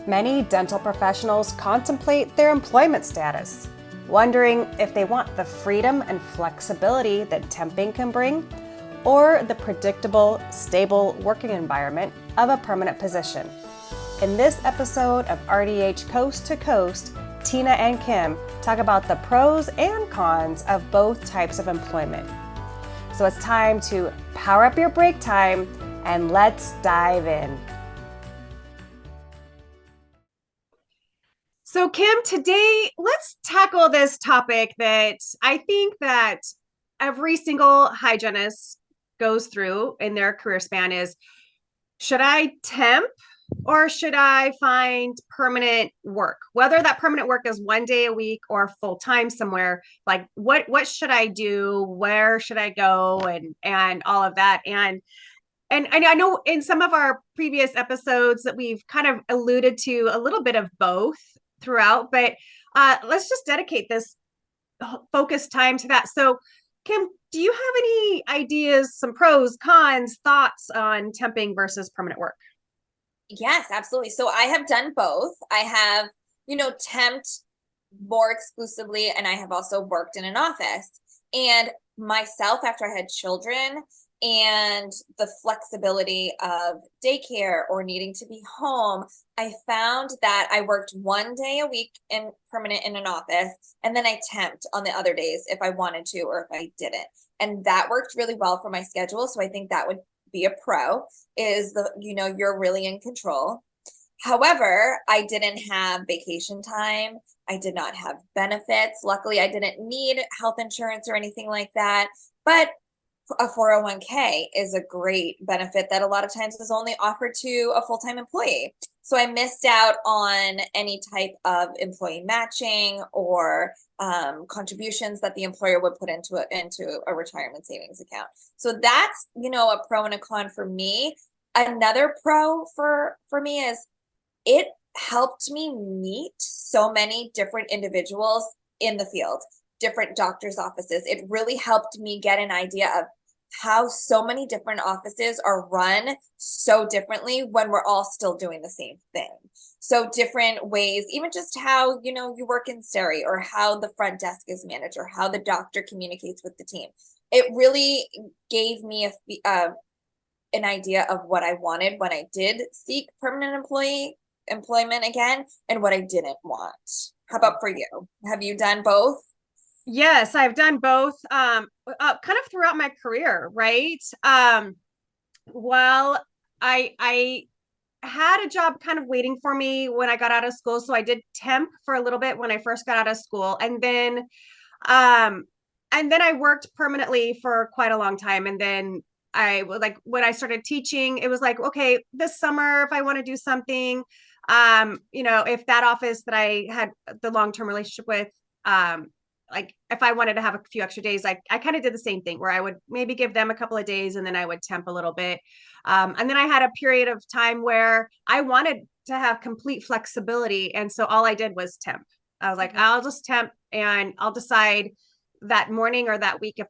Many dental professionals contemplate their employment status, wondering if they want the freedom and flexibility that temping can bring, or the predictable, stable working environment of a permanent position. In this episode of RDH Coast to Coast, Tina and Kim talk about the pros and cons of both types of employment. So it's time to power up your break time and let's dive in. So Kim, today let's tackle this topic that I think that every single hygienist goes through in their career span is, should I temp or should I find permanent work? Whether that permanent work is one day a week or full time somewhere, like what should I do? Where should I go? And all of that. And I know in some of our previous episodes that we've kind of alluded to a little bit of both throughout, but let's just dedicate this focused time to that. So, Kim, do you have any ideas, some pros, cons, thoughts on temping versus permanent work? Yes, absolutely. So I have done both. I have, temped more exclusively, and I have also worked in an office. And myself, after I had children and the flexibility of daycare or needing to be home, I found that I worked one day a week in permanent in an office, and then I temped on the other days if I wanted to or if I didn't. And that worked really well for my schedule. So I think that would be a pro is you're really in control. However, I didn't have vacation time. I did not have benefits. Luckily, I didn't need health insurance or anything like that. But a 401k is a great benefit that a lot of times is only offered to a full-time employee. So I missed out on any type of employee matching or contributions that the employer would put into a retirement savings account. So that's, a pro and a con for me. Another pro for me is it helped me meet so many different individuals in the field, different doctors' offices. It really helped me get an idea of how so many different offices are run so differently when we're all still doing the same thing. So different ways, even just how, you work in Siri or how the front desk is managed or how the doctor communicates with the team. It really gave me an idea of what I wanted when I did seek permanent employment again and what I didn't want. How about for you? Have you done both? Yes, I've done both kind of throughout my career, right? Well, I had a job kind of waiting for me when I got out of school, so I did temp for a little bit when I first got out of school, um and then I worked permanently for quite a long time, and then I like when I started teaching, it was like, okay, this summer if I want to do something, if that office that I had the long-term relationship with, like if I wanted to have a few extra days, I kind of did the same thing where I would maybe give them a couple of days and then I would temp a little bit. And then I had a period of time where I wanted to have complete flexibility. And so all I did was temp. I was like, I'll just temp and I'll decide that morning or that week if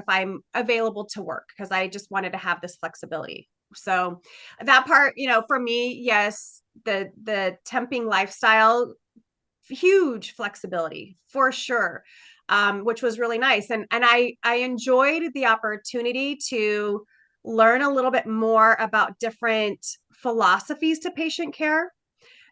I'm available to work, because I just wanted to have this flexibility. So that part, for me, yes, the temping lifestyle, huge flexibility for sure, which was really nice. And I enjoyed the opportunity to learn a little bit more about different philosophies to patient care.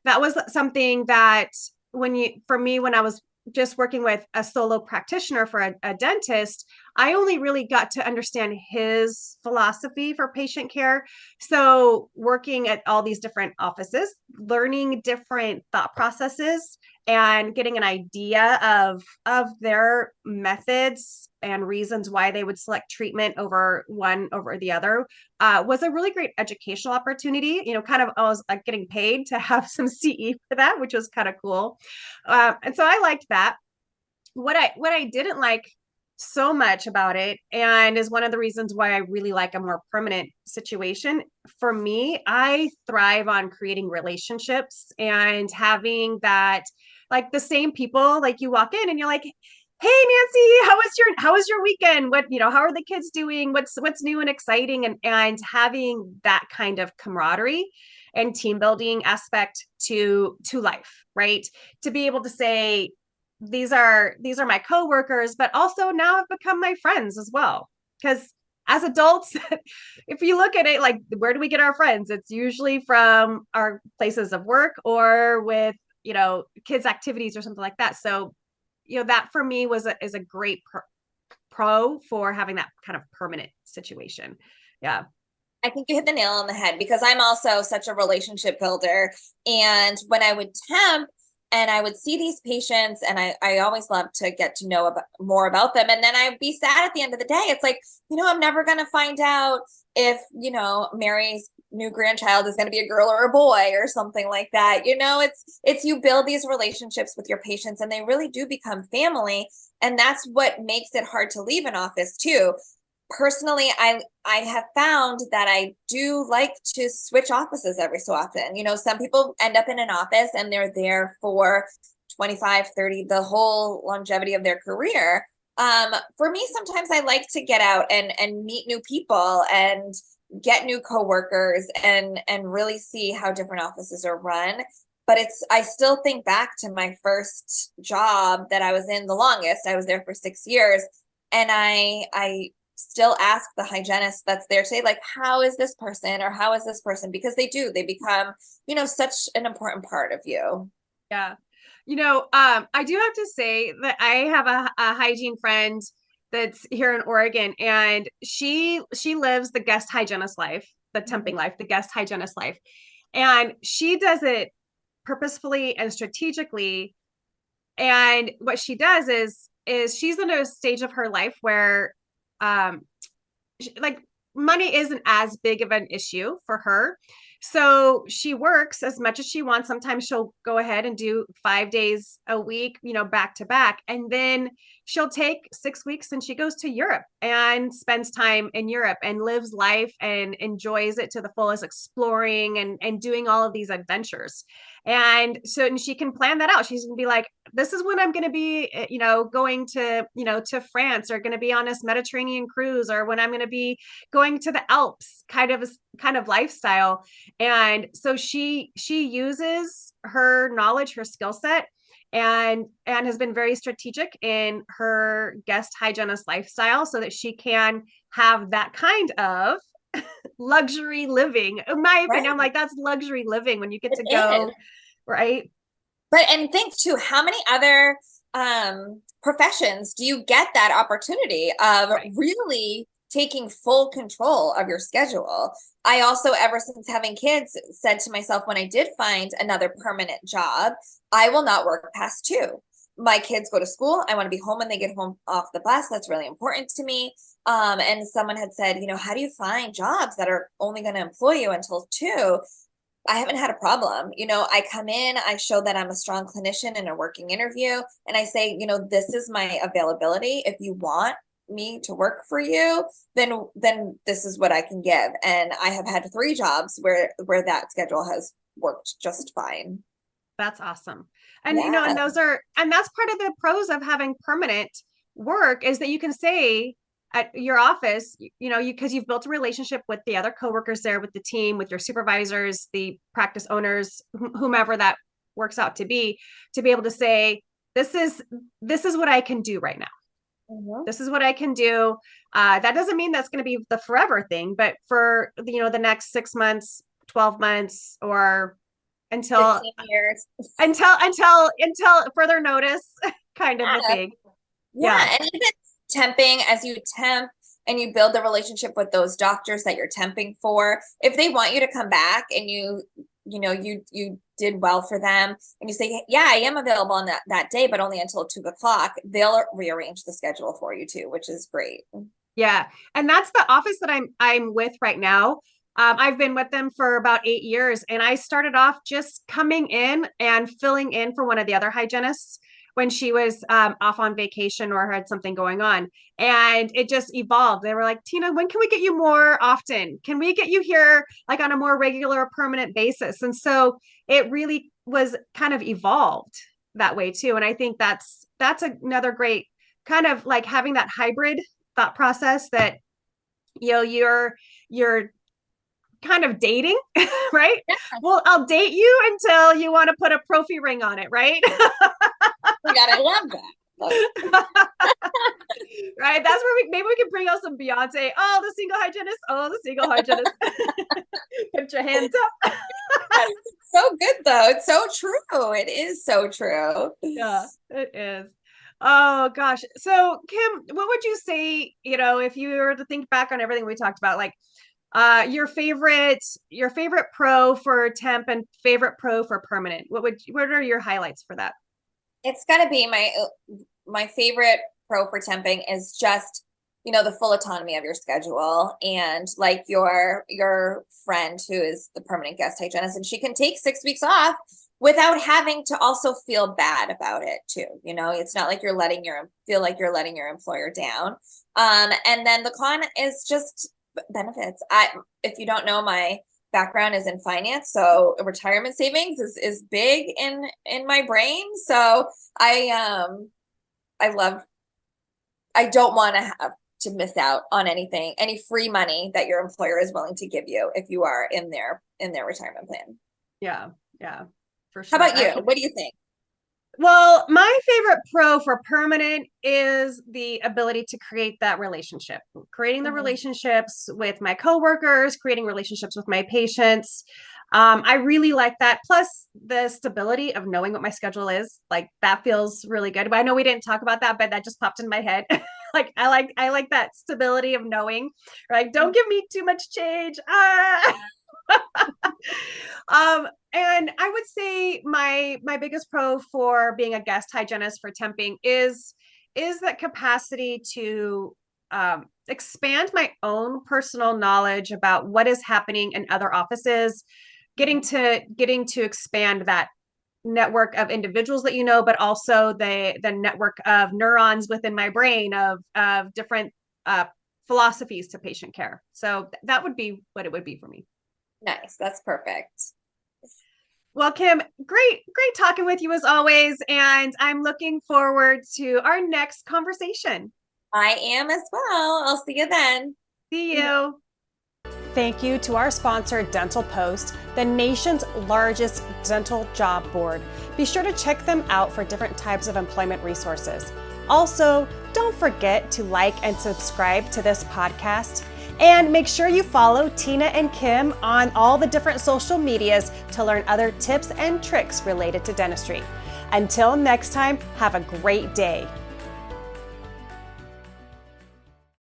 That was something that for me, when I was just working with a solo practitioner for a dentist, I only really got to understand his philosophy for patient care. So working at all these different offices, learning different thought processes and getting an idea of their methods and reasons why they would select treatment over one over the other, was a really great educational opportunity. Kind of I was getting paid to have some CE for that, which was kind of cool. And so I liked that. What I didn't like so much about it, and is one of the reasons why I really like a more permanent situation for me, I thrive on creating relationships and having that, like the same people, like you walk in and you're like, hey Nancy, how was your weekend? How are the kids doing? What's new and exciting? And having that kind of camaraderie. and team building aspect to life, right? To be able to say, these are my coworkers, but also now have become my friends as well. Because as adults, if you look at it, like, where do we get our friends? It's usually from our places of work or with, kids' activities or something like that. So, that for me is a great pro for having that kind of permanent situation. Yeah. I think you hit the nail on the head because I'm also such a relationship builder. And when I would temp and I would see these patients, and I always love to get to know more about them. And then I'd be sad at the end of the day. It's like, I'm never going to find out if, Mary's new grandchild is going to be a girl or a boy or something like that. It's you build these relationships with your patients and they really do become family. And that's what makes it hard to leave an office too. Personally, I have found that I do like to switch offices every so often. Some people end up in an office and they're there for 25, 30, the whole longevity of their career. For me, sometimes I like to get out and meet new people and get new coworkers and really see how different offices are run. But I still think back to my first job that I was in the longest. I was there for 6 years. And I still ask the hygienist that's there today, like, how is this person or how is this person? Because they become, such an important part of you. Yeah. I do have to say that I have a hygiene friend that's here in Oregon, and she lives the guest hygienist life, the temping life, the guest hygienist life. And she does it purposefully and strategically. And what she does is she's in a stage of her life where like, money isn't as big of an issue for her. So she works as much as she wants. Sometimes she'll go ahead and do 5 days a week, back to back. And then she'll take 6 weeks and she goes to Europe and spends time in Europe and lives life and enjoys it to the fullest, exploring and doing all of these adventures. And so, and she can plan that out. She's gonna be like, this is when I'm going to be, going to, to France, or going to be on this Mediterranean cruise, or when I'm going to be going to the Alps, kind of lifestyle. And so she uses her knowledge, her skill set, and has been very strategic in her guest hygienist lifestyle so that she can have that kind of luxury living. In my opinion, Right. I'm like, that's luxury living when you get It to is. go, right? And think too, how many other professions do you get that opportunity of Right. really taking full control of your schedule? I also, ever since having kids, said to myself, when I did find another permanent job, I will not work past 2. My kids go to school. I want to be home when they get home off the bus. That's really important to me. And someone had said, how do you find jobs that are only going to employ you until 2? I haven't had a problem. I come in, I show that I'm a strong clinician in a working interview, and I say, this is my availability. If you want me to work for you, then this is what I can give. And I have had 3 jobs where that schedule has worked just fine. That's awesome. And Yeah. and that's part of the pros of having permanent work, is that you can say at your office, because you've built a relationship with the other coworkers there, with the team, with your supervisors, the practice owners, whomever that works out to be able to say, this is what I can do right now. Mhm. This is what I can do. That doesn't mean that's going to be the forever thing, but for the next 6 months, 12 months, or until 15 years. until further notice, kind of a Yeah. thing. Yeah. Yeah. And even temping, as you temp and you build the relationship with those doctors that you're temping for, if they want you to come back and you did well for them and you say, yeah, I am available on that day, but only until 2 o'clock, they'll rearrange the schedule for you too, which is great. Yeah. And that's the office that I'm with right now. I've been with them for about 8 years, and I started off just coming in and filling in for one of the other hygienists when she was off on vacation or had something going on. And it just evolved. They were like, Tina, when can we get you more often? Can we get you here like on a more regular, permanent basis? And so it really was kind of evolved that way too. And I think that's another great kind of like having that hybrid thought process, that you're kind of dating, right? Yeah. Well, I'll date you until you want to put a prophy ring on it, right? Oh my God, I love that. Love it. Right? That's where maybe we can bring out some Beyonce. Oh, the single hygienist. Oh, the single hygienist. Put your hands up. So good though. It's so true. It is so true. Yeah, it is. Oh gosh. So Kim, what would you say, if you were to think back on everything we talked about, like your favorite pro for temp and favorite pro for permanent? What are your highlights for that? It's gotta be my favorite pro for temping is just, the full autonomy of your schedule, and like your friend who is the permanent guest hygienist, and she can take 6 weeks off without having to also feel bad about it too. It's not like feel like you're letting your employer down. And then the con is just benefits. If you don't know, my background is in finance, so retirement savings is big in my brain. So I don't want to have to miss out on any free money that your employer is willing to give you if you are in their retirement plan. Yeah, yeah, for How sure. about you? What do you think? Well, my favorite pro for permanent is the ability to create that relationship, creating the relationships with my coworkers, creating relationships with my patients. I really like that. Plus the stability of knowing what my schedule is, like that feels really good. But I know we didn't talk about that, but that just popped in my head. Like I like that stability of knowing, right? Don't give me too much change. And I would say my biggest pro for being a guest hygienist for temping is that capacity to expand my own personal knowledge about what is happening in other offices, getting to expand that network of individuals that but also the network of neurons within my brain of different philosophies to patient care. So that would be what it would be for me. Nice. That's perfect. Well, Kim, great talking with you as always. And I'm looking forward to our next conversation. I am as well. I'll see you then. See you. Thank you to our sponsor, Dental Post, the nation's largest dental job board. Be sure to check them out for different types of employment resources. Also, don't forget to like and subscribe to this podcast. And make sure you follow Tina and Kim on all the different social medias to learn other tips and tricks related to dentistry. Until next time, have a great day.